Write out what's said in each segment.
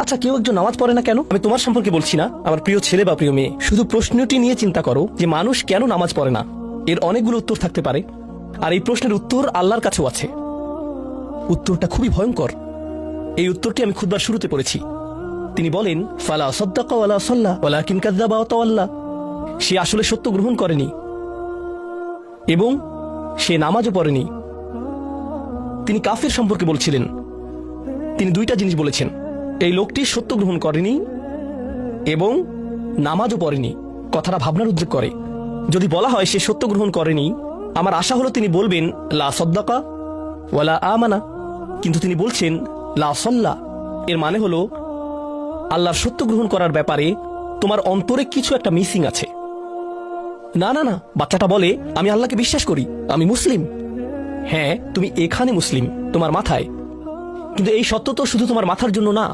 আচ্ছা, কেউ একজন নামাজ পড়ে না কেন? আমি তোমার সম্পর্কে বলছি না, আমার প্রিয় ছেলে বা প্রিয় মেয়ে। শুধু প্রশ্নটি নিয়ে চিন্তা করো যে মানুষ কেন নামাজ পড়ে না। এর অনেকগুলো উত্তর থাকতে পারে, আর এই প্রশ্নের উত্তর আল্লাহর কাছেও আছে। উত্তরটা খুবই ভয়ঙ্কর। এই উত্তরটি আমি খুতবার শুরুতে পড়েছি। তিনি বলেন, ফালা সাদ্দাকা ওয়ালা সাল্লা ওয়ালাকিন কাযযাবা ওয়া তাওয়াল্লা। সে আসলে সত্য গ্রহণ করেনি এবং সে নামাজও পড়েনি। তিনি কাফের সম্পর্কে বলছিলেন। তিনি দুইটা জিনিস বলেছেন, এই লোকটি সত্য গ্রহণ করেনি এবং নামাজও পড়েনি। কথাটা ভাবনার উদ্রেক করে। যদি বলা হয় সে সত্য গ্রহণ করেনি, আমার আশা হলো তিনি বলবেন লা সাদ্দাকা ওয়ালা আমানা, কিন্তু তিনি বলছেন লা সাল্লা। এর মানে হলো আল্লাহর সত্য গ্রহণ করার ব্যাপারে তোমার অন্তরে কিছু একটা মিসিং আছে। না না না, বাচ্চাটা বলে আমি আল্লাহকে বিশ্বাস করি, আমি মুসলিম। হ্যাঁ, তুমি এখানে মুসলিম, তোমার মাথায়। কিন্তু এই সত্য তো শুধু তোমার মাথার জন্য না,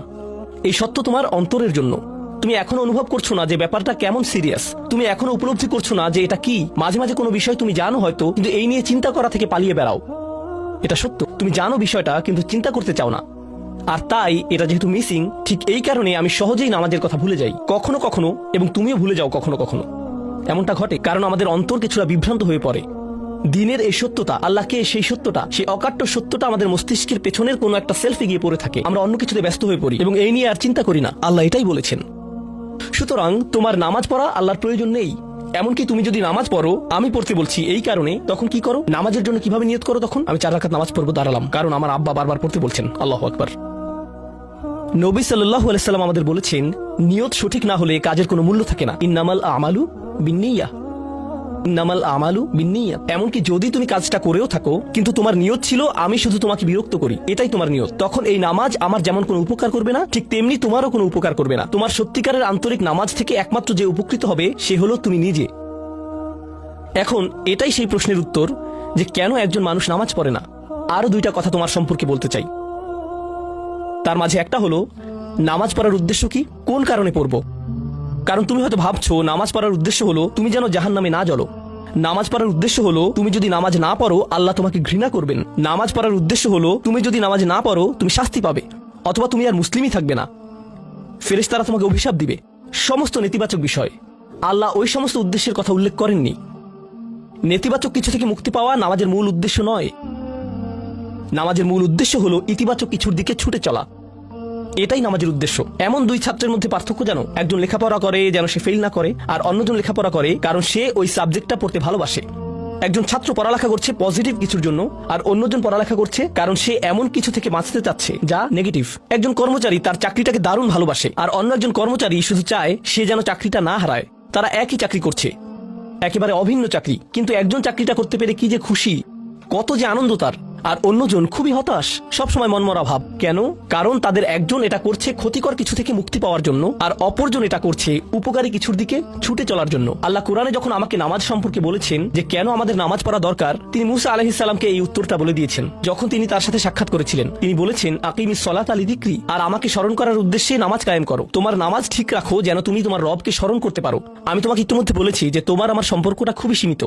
এই সত্য তোমার অন্তরের জন্য। তুমি এখনো অনুভব করছো না যে ব্যাপারটা কেমন সিরিয়াস। তুমি এখনো উপলব্ধি করছো না যে এটা কি। মাঝে মাঝে কোনো বিষয় তুমি জানো হয়তো, কিন্তু এই নিয়ে চিন্তা করা থেকে পালিয়ে বেড়াও। এটা সত্য, তুমি জানো বিষয়টা কিন্তু চিন্তা করতে চাও না। আর তাই এটা যেহেতু মিসিং, ঠিক এই কারণে আমি সহজেই নামাজের কথা ভুলে যাই কখনো কখনো, এবং তুমিও ভুলে যাও কখনো কখনো। এমনটা ঘটে কারণ আমাদের অন্তর কিছুটা বিভ্রান্ত হয়ে পড়ে। দিনের এই সত্যতা, আল্লাহকে সেই সত্যটা, সেই অকাট্য সত্যটা আমাদের মস্তিষ্কের পেছনের কোনো একটা সেলফে গিয়ে পড়ে থাকে। আমরা অন্য কিছুতে ব্যস্ত হয়ে পড়ি এবং এই নিয়ে আর চিন্তা করি না। আল্লাহ এটাই বলেছেন। সুতরাং তোমার নামাজ পড়া আল্লাহর প্রয়োজন নেই। এমনকি তুমি যদি নামাজ পড়ো, আমি পড়তে বলছি এই কারণে, তখন কি করো? নামাজের জন্য কিভাবে নিয়ত করো? তখন আমি 4 রাকাত নামাজ পড়বো, দাঁড়ালাম, কারণ আমার আব্বা বারবার পড়তে বলছেন। আল্লাহু আকবার। নবী সাল্লাল্লাহু আলাইহি সাল্লাম আমাদের বলেছেন, নিয়ত সঠিক না হলে কাজের কোনো মূল্য থাকে না। ইন্নামাল আমালু বিন্নিয়াহ, ইন্নামাল আমালু বিন্নিয়াত। এমনকি যদি তুমি কাজটা করেও থাকো কিন্তু তোমার নিয়ত ছিল আমি শুধু তোমাকে বিরক্ত করি, এটাই তোমার নিয়ত, তখন এই নামাজ আমার যেমন কোনো উপকার করবে না, ঠিক তেমনি তোমারও কোনো উপকার করবে না। তোমার সত্যিকারের আন্তরিক নামাজ থেকে একমাত্র যে উপকৃত হবে সে হলো তুমি নিজে। এখন এটাই সেই প্রশ্নের উত্তর যে কেন একজন মানুষ নামাজ পড়ে না। আরো 2টা কথা তোমার সম্পর্কে বলতে চাই। তার মাঝে একটা হলো নামাজ পড়ার উদ্দেশ্য কি, কোন কারণে পড়বো। কারণ তুমি হয়তো ভাবছো নামাজ পড়ার উদ্দেশ্য হলো তুমি যেন জাহান্নামে না জ্বলো। নামাজ পড়ার উদ্দেশ্য হলো তুমি যদি নামাজ না পড়ো আল্লাহ তোমাকে ঘৃণা করবেন। নামাজ পড়ার উদ্দেশ্য হলো তুমি যদি নামাজ না পড়ো তুমি শাস্তি পাবে, অথবা তুমি আর মুসলিমই থাকবে না, ফেরেশতারা তোমাকে অভিশাপ দিবে। সমস্ত নেতিবাচক বিষয়। আল্লাহ ওই সমস্ত উদ্দেশ্যের কথা উল্লেখ করেননি। নেতিবাচক কিছু থেকে মুক্তি পাওয়া নামাজের মূল উদ্দেশ্য নয়। নামাজের মূল উদ্দেশ্য হলো ইতিবাচক কিছুর দিকে ছুটে চলা, এটাই নামাজের উদ্দেশ্য। এমন 2 ছাত্রের মধ্যে পার্থক্য জানো? একজন লেখাপড়া করে যেন সে ফেল না করে, আর অন্যজন লেখাপড়া করে কারণ সে ওই সাবজেক্টটা পড়তে ভালোবাসে। একজন ছাত্র পড়ালেখা করছে পজিটিভ কিছুর জন্য, আর অন্যজন পড়ালেখা করছে কারণ সে এমন কিছু থেকে বাঁচতে চাচ্ছে যা নেগেটিভ। একজন কর্মচারী তার চাকরিটাকে দারুণ ভালোবাসে, আর অন্য একজন কর্মচারী শুধু চায় সে যেন চাকরিটা না হারায়। তারা একই চাকরি করছে, একেবারে অভিন্ন চাকরি, কিন্তু একজন চাকরিটা করতে পেরে কি যে খুশি, কত যে আনন্দ তার, আর অন্যজন খুবই হতাশ, সবসময় মনমরা ভাব। কেন? কারণ তাদের একজন এটা করছে ক্ষতিকর কিছু থেকে মুক্তি পাওয়ার জন্য, আর অপরজন এটা করছে উপকারী কিছুর দিকে ছুটে চলার জন্য। আল্লাহ কোরআনে যখন আমাকে নামাজ সম্পর্কে বলেছেন যে কেন আমাদের নামাজ পড়া দরকার, তিনি মুসা আলাইহিস সালামকে এই উত্তরটা বলে দিয়েছেন। যখন তিনি তার সাথে সাক্ষাৎ করেছিলেন তিনি বলেছেন, আকিমিস সলাতা লিযিকরি, আর আমাকে স্মরণ করার উদ্দেশ্যে নামাজ কায়েম করো। তোমার নামাজ ঠিক রাখো যেন তুমি তোমার রবকে স্মরণ করতে পারো। আমি তোমাকে ইতিমধ্যে বলেছি যে তোমার আমার সম্পর্কটা খুবই সীমিত,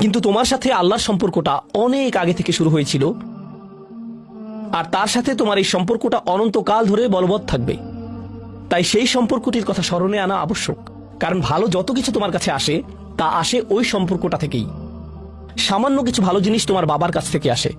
কিন্তু তোমার সাথে আল্লাহর সম্পর্কটা অনেক আগে থেকে শুরু হয়েছিল, আর তার সাথে তোমার এই সম্পর্কটা অনন্তকাল ধরে বলবৎ থাকবে। তাই সেই সম্পর্কটির কথা স্মরণে আনা আবশ্যক। কারণ ভালো যত কিছু তোমার কাছে আসে তা আসে ওই সম্পর্কটা থেকেই। সামান্য কিছু ভালো জিনিস তোমার বাবার কাছ থেকে আসে,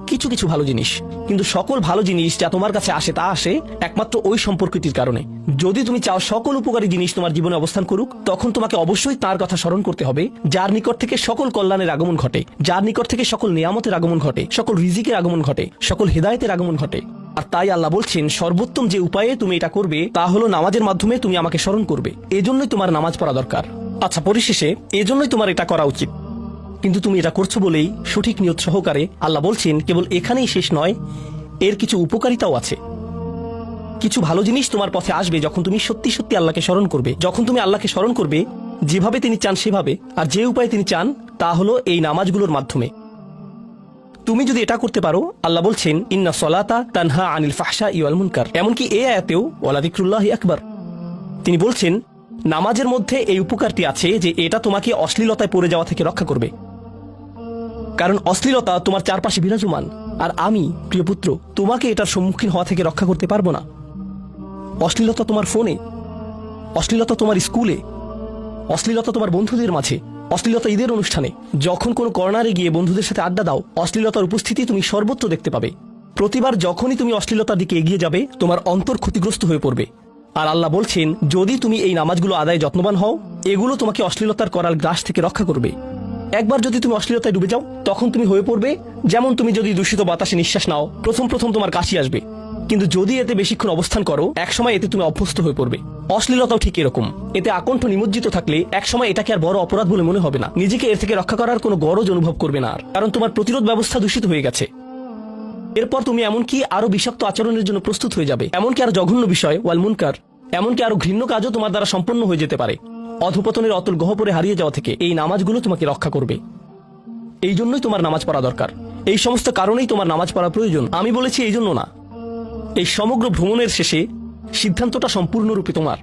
কিছু কিছু ভালো জিনিস, কিন্তু সকল ভালো জিনিস যা তোমার কাছে আসে তা আসে একমাত্র ওই সম্পর্কটির কারণে। যদি তুমি চাও সকল উপকারী জিনিস তোমার জীবনে অবস্থান করুক, তখন তোমাকে অবশ্যই তার কথা স্মরণ করতে হবে যার নিকট থেকে সকল কল্যাণের আগমন ঘটে, যার নিকট থেকে সকল নিয়ামতের আগমন ঘটে, সকল রিজিকের আগমন ঘটে, সকল হেদায়েতের আগমন ঘটে। আর তাই আল্লাহ বলছেন সর্বোত্তম যে উপায়ে তুমি এটা করবে তা হলো নামাজের মাধ্যমে তুমি আমাকে স্মরণ করবে। এজন্যই তোমার নামাজ পড়া দরকার। আচ্ছা, পরিশেষে এজন্যই তোমার এটা করা উচিত, কিন্তু তুমি এটা করছো বলেই সঠিক নিয়ত সহকারে। আল্লাহ বলছেন কেবল এখানেই শেষ নয়, এর কিছু উপকারিতাও আছে। কিছু ভালো জিনিস তোমার পথে আসবে যখন তুমি সত্যি সত্যি আল্লাহকে স্মরণ করবে। যখন তুমি আল্লাহকে স্মরণ করবে যেভাবে তিনি চান সেভাবে, আর যে উপায়ে তিনি চান তা হলো এই নামাজগুলোর মাধ্যমে। তুমি যদি এটা করতে পারো, আল্লাহ বলছেন ইন্না সলাতা তানহা আনিল ফাহশাই ওয়াল মুনকার। এমনকি এই আয়াতেও ওয়ালা যিকরুল্লাহি আকবার, তিনি বলছেন নামাজের মধ্যে এই উপকারটি আছে যে এটা তোমাকে অশ্লীলতায় পড়ে যাওয়া থেকে রক্ষা করবে। কারণ অশ্লীলতা তোমার চারপাশে বিরাজমান, আর আমি প্রিয় পুত্র তোমাকে এটার সম্মুখীন হওয়া থেকে রক্ষা করতে পারবো না। অশ্লীলতা তোমার ফোনে, অশ্লীলতা তোমার স্কুলে, অশ্লীলতা তোমার বন্ধুদের মাঝে, অশ্লীলতা ঈদের অনুষ্ঠানে। যখন কোনো কর্নারে গিয়ে বন্ধুদের সাথে আড্ডা দাও, অশ্লীলতার উপস্থিতি তুমি সর্বত্র দেখতে পাবে। প্রতিবার যখনই তুমি অশ্লীলতার দিকে এগিয়ে যাবে, তোমার অন্তর ক্ষতিগ্রস্ত হয়ে পড়বে। আর আল্লাহ বলছেন, যদি তুমি এই নামাজগুলো আদায়ে যত্নবান হও, এগুলো তোমাকে অশ্লীলতার করাল গ্রাস থেকে রক্ষা করবে। একবার যদি তুমি অশ্লীলতায় ডুবে যাও, তখন তুমি হয়ে পড়বে যেমন তুমি যদি দূষিত বাতাসে নিঃশ্বাস নাও, প্রথম প্রথম তোমার কাশি আসবে, কিন্তু যদি এতে বেশিক্ষণ অবস্থান করো, একসময় এতে তুমি অভ্যস্ত হয়ে পড়বে। অশ্লীলতাও ঠিক এরকম, এতে আকণ্ঠ নিমজ্জিত থাকলে একসময় এটাকে আর বড় অপরাধ বলে মনে হবে না, নিজেকে এর থেকে রক্ষা করার কোনো গরজ অনুভব করবে না আর, কারণ তোমার প্রতিরোধ ব্যবস্থা দূষিত হয়ে গেছে। এরপর তুমি এমনকি আরো বিষাক্ত আচরণের জন্য প্রস্তুত হয়ে যাবে, এমনকি আরো জঘন্য বিষয় ওয়াল মুনকার, এমনকি আরো ঘৃণ্য কাজও তোমার দ্বারা সম্পন্ন হয়ে যেতে পারে। অধপতনের অতল গহ্বরে হারিয়ে যাওয়া থেকে এই নামাজগুলো তোমাকে রক্ষা করবে। এই জন্যই তোমার নামাজ পড়া দরকার, এই সমস্ত কারণেই তোমার নামাজ পড়া প্রয়োজন। আমি বলেছি এই জন্য না, এই সমগ্র ভ্রমণের শেষে সিদ্ধান্তটা সম্পূর্ণরূপে তোমার।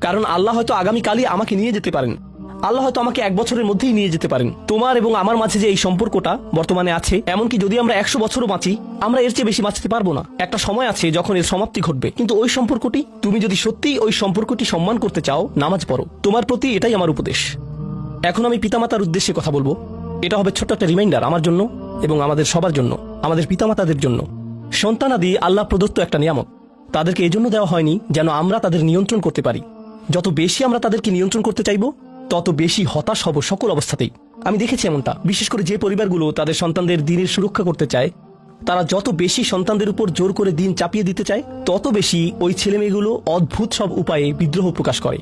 কারণ আল্লাহ হয়তো আগামীকালই আমাকে নিয়ে যেতে পারেন, আল্লাহ হয়তো আমাকে 1 বছরের মধ্যেই নিয়ে যেতে পারেন। তোমার এবং আমার মাঝে যে এই সম্পর্কটা বর্তমানে আছে, এমনকি যদি আমরা 100 বছরও বাঁচি, আমরা এর চেয়ে বেশি বাঁচতে পারবো না। একটা সময় আছে যখন এর সমাপ্তি ঘটবে, কিন্তু ওই সম্পর্কটি, তুমি যদি সত্যিই ওই সম্পর্কটি সম্মান করতে চাও, নামাজ পড়ো। তোমার প্রতি এটাই আমার উপদেশ। এখন আমি পিতামাতার উদ্দেশ্যে কথা বলবো। এটা হবে ছোট্ট একটা রিমাইন্ডার আমার জন্য এবং আমাদের সবার জন্য, আমাদের পিতামাতাদের জন্য। সন্তানাদি আল্লাহ প্রদত্ত একটা নিয়ামত, তাদেরকে এজন্য দেওয়া হয়নি যেন আমরা তাদের নিয়ন্ত্রণ করতে পারি। যত বেশি আমরা তাদেরকে নিয়ন্ত্রণ করতে চাইব, তত বেশি হতাশ হব সকল অবস্থাতেই। আমি দেখেছি এমনটা, বিশেষ করে যে পরিবারগুলো তাদের সন্তানদের দ্বীনের সুরক্ষা করতে চায়, তারা যত বেশি সন্তানদের উপর জোর করে দ্বীন চাপিয়ে দিতে চায়, তত বেশি ওই ছেলেমেয়েগুলো অদ্ভুত সব উপায়ে বিদ্রোহ প্রকাশ করে।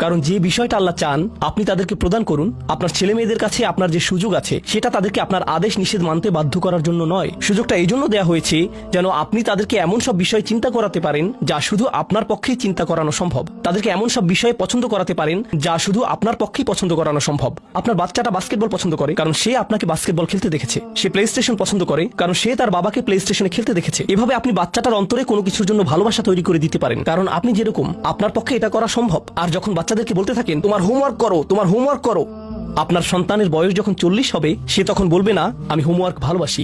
কারণ যে বিষয়টা আল্লাহ চান আপনি তাদেরকে প্রদান করুন, আপনার ছেলে মেয়েদের কাছে আপনার যে সুযোগ আছে, সেটা তাদেরকে আপনার আদেশ নিষেধ মানতে বাধ্য করার জন্য নয়। সুযোগটা এই জন্য দেওয়া হয়েছে যেন আপনি তাদেরকে এমন সব বিষয় চিন্তা করাতে পারেন যা শুধু আপনার পক্ষেই চিন্তা করানো সম্ভব, তাদেরকে এমন সব বিষয়ে পছন্দ করাতে পারেন যা শুধু আপনার পক্ষেই পছন্দ করানো সম্ভব। আপনার বাচ্চাটা বাস্কেটবল পছন্দ করে কারণ সে আপনাকে বাস্কেটবল খেলতে দেখেছে, সে প্লে স্টেশন পছন্দ করে কারণ সে তার বাবাকে প্লে স্টেশনে খেলতে দেখেছে। এভাবে আপনি বাচ্চাটার অন্তরে কোনো কিছুর জন্য ভালোবাসা তৈরি করে দিতে পারেন, কারণ আপনি যেরকম, আপনার পক্ষে এটা করা সম্ভব। আর যখন বাচ্চাদেরকে বলতে থাকেন তোমার হোমওয়ার্ক করো, তোমার হোমওয়ার্ক করো, আপনার সন্তানের বয়স যখন 40 হবে, সে তখন বলবে না আমি হোমওয়ার্ক ভালোবাসি,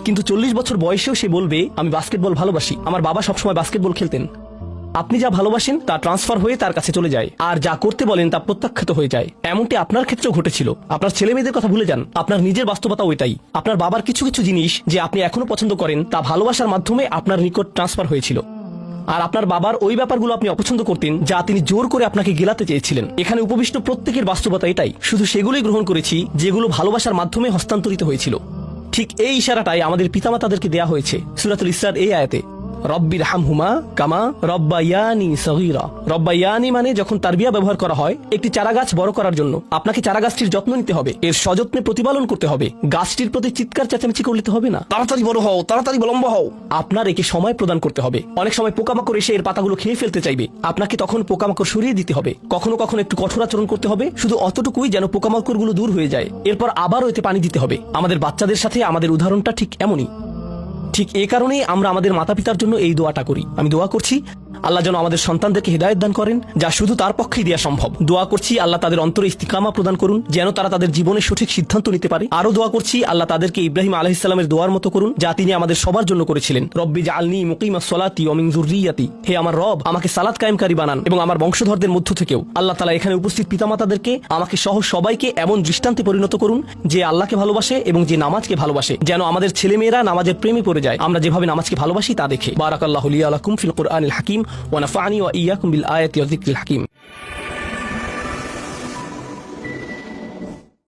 কিন্তু 40 বছর বয়সেও সে বলবে আমি বাস্কেটবল ভালোবাসি, আমার বাবা সবসময় বাস্কেটবল খেলতেন। আপনি যা ভালোবাসেন তা ট্রান্সফার হয়ে তার কাছে চলে যায়, আর যা করতে বলেন তা প্রত্যাখ্যাত হয়ে যায়। এমনটি আপনার ক্ষেত্রেও ঘটেছিল। আপনার ছেলে মেয়েদের কথা ভুলে যান, আপনার নিজের বাস্তবতা ওইটাই। আপনার বাবার কিছু কিছু জিনিস যে আপনি এখনো পছন্দ করেন, তা ভালোবাসার মাধ্যমে আপনার নিকট ট্রান্সফার হয়েছিল। আর আপনার বাবার ওই ব্যাপারগুলো আপনি অপছন্দ করতেন যা তিনি জোর করে আপনাকে গেলাতে চেয়েছিলেন। এখানে উপবিষ্ট প্রত্যেকের বাস্তবতা এটাই, শুধু সেগুলোই গ্রহণ করেছি যেগুলো ভালোবাসার মাধ্যমে হস্তান্তরিত হয়েছিল। ঠিক এই ইশারাটাই আমাদের পিতামাতাদেরকে দেয়া হয়েছে সূরাতুল ইসরার এই আয়াতে, রব্বির হামহুমা কামা রব্বায়ানি সগীরা। রব্বায়ানি মানে যখন তারবিয়া ব্যবহার করা হয় একটি চারাগাছ বড় করার জন্য, আপনাকে চারাগাছটির যত্ন নিতে হবে, এর সযত্নে প্রতিপালন করতে হবে। গাছটির প্রতি চিৎকার চেঁচামেচি করলে তো হবে না, তাড়াতাড়ি বড় হও, তাড়াতাড়ি লম্বা হও। আপনার একে সময় প্রদান করতে হবে। অনেক সময় পোকামাকড় এসে এর পাতাগুলো খেয়ে ফেলতে চাইবে, আপনাকে তখন পোকামাকড় সরিয়ে দিতে হবে। কখনো কখনো একটু কঠোর আচরণ করতে হবে, শুধু অতটুকুই যেন পোকামাকড়গুলো দূর হয়ে যায়। এরপর আবারও এতে পানি দিতে হবে। আমাদের বাচ্চাদের সাথে আমাদের উদাহরণটা ঠিক এমনই। ঠিক এই কারণেই আমরা আমাদের মাতা পিতার জন্য এই দোয়াটা করি। আমি দোয়া করছি আল্লাহ যেন আমাদের সন্তানদেরকে হিদায়াত দান করেন, যা শুধু তার পক্ষেই দেওয়া সম্ভব। দোয়া করছি আল্লাহ তাদের অন্তরে ইস্তিকামা প্রদান করুন, যেন তারা তাদের জীবনের সঠিক সিদ্ধান্ত নিতে পারে। আরো দোয়া করছি আল্লাহ তাদেরকে ইব্রাহিম আলাইহিস সালামের দোয়ার মতো করুন, যা তিনি আমাদের সবার জন্য করেছিলেন, রব্বি জাআলনি মুকিমাস সালাতি ওয়া মিন যুররিয়াতি। হে আমার রব, আমাকে সালাত কায়েমকারী বানান এবং আমার বংশধরদের মধ্য থেকেও। আল্লাহ তাআলা এখানে উপস্থিত পিতামাতাদেরকে, আমাকে সহ সবাইকে এমন দৃষ্টান্তে পরিণত করুন যে আল্লাহকে ভালোবাসে এবং যে নামাজকে ভালোবাসে, যেন আমাদের ছেলেমেয়েরা নামাজের প্রেমে পড়ে যায় আমরা যেভাবে নামাজকে ভালোবাসি তা দেখে। বারাকাল্লাহু লি ওয়া লাকুম ফিল কুরআনিল হাকিম ওয়া নাফা'নি ওয়া ইয়্যাকুম বিল আয়াতি ওয়া যিকরিল হাকিম।